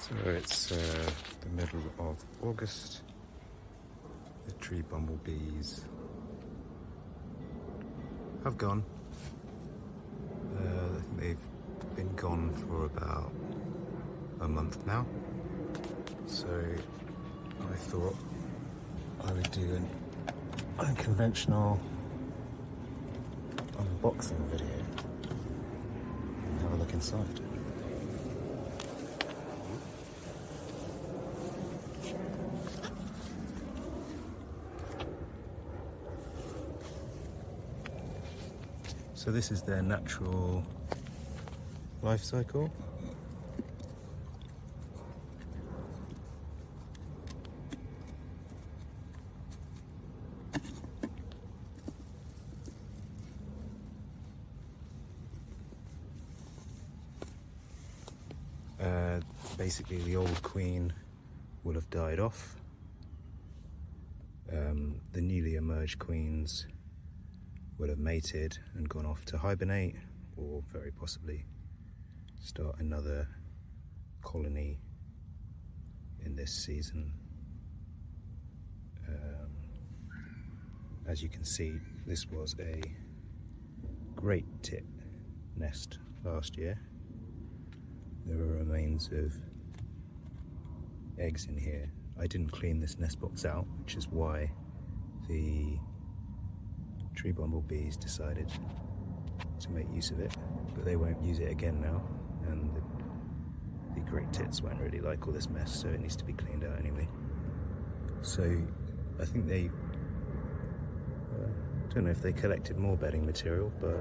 So it's the middle of August. The tree bumblebees have gone. I think they've been gone for about a month now. So I thought I would do an unconventional unboxing video and have a look inside. So this is their natural life cycle. Basically the old queen will have died off. The newly emerged queens will have mated and gone off to hibernate, or very possibly start another colony in this season. As you can see, this was a great tit nest last year. There are remains of eggs in here. I didn't clean this nest box out, which is why the tree bumblebees decided to make use of it, but they won't use it again now, and the great tits won't really like all this mess, so it needs to be cleaned out anyway. So I think they, don't know if they collected more bedding material, but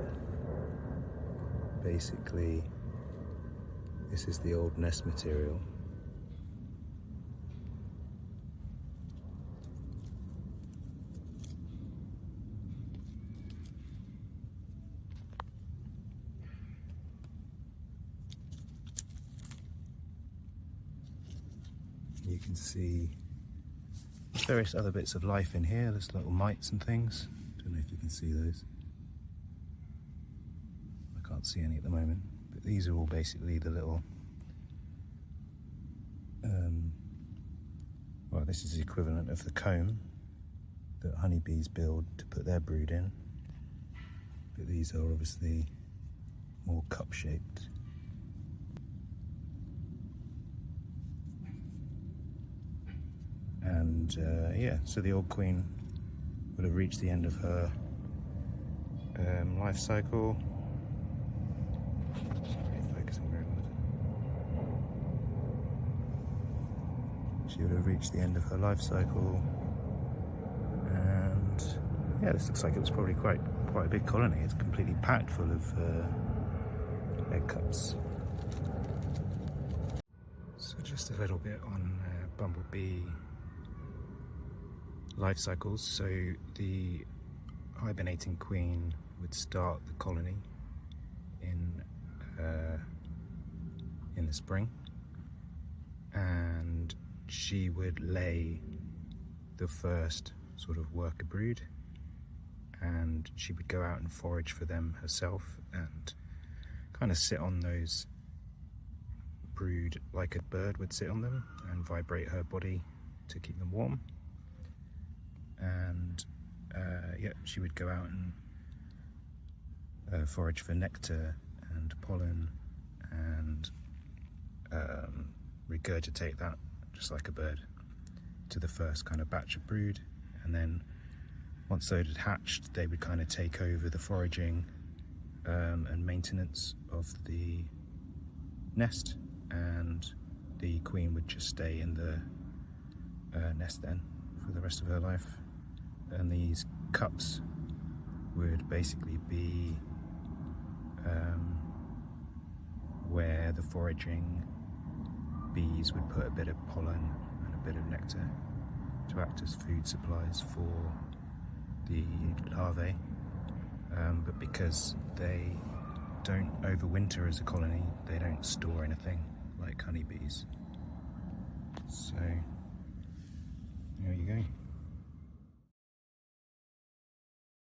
basically this is the old nest material. You can see various other bits of life in here. There's little mites and things. Don't know if you can see those. I can't see any at the moment, but these are all basically the little well, this is the equivalent of the comb that honeybees build to put their brood in, but these are obviously more cup-shaped. And yeah, so the old queen would have reached the end of her life cycle. She would have reached the end of her life cycle, and yeah, this looks like it was probably quite a big colony. It's completely packed full of egg cups. So just a little bit on bumblebee life cycles. So the hibernating queen would start the colony in the spring, and she would lay the first sort of worker brood, and she would go out and forage for them herself and kind of sit on those brood like a bird would sit on them and vibrate her body to keep them warm. And yeah, she would go out and forage for nectar and pollen and regurgitate that just like a bird to the first kind of batch of brood. And then once those had hatched, they would kind of take over the foraging and maintenance of the nest, and the queen would just stay in the nest then for the rest of her life. And these cups would basically be where the foraging bees would put a bit of pollen and a bit of nectar to act as food supplies for the larvae, but because they don't overwinter as a colony, they don't store anything like honeybees. So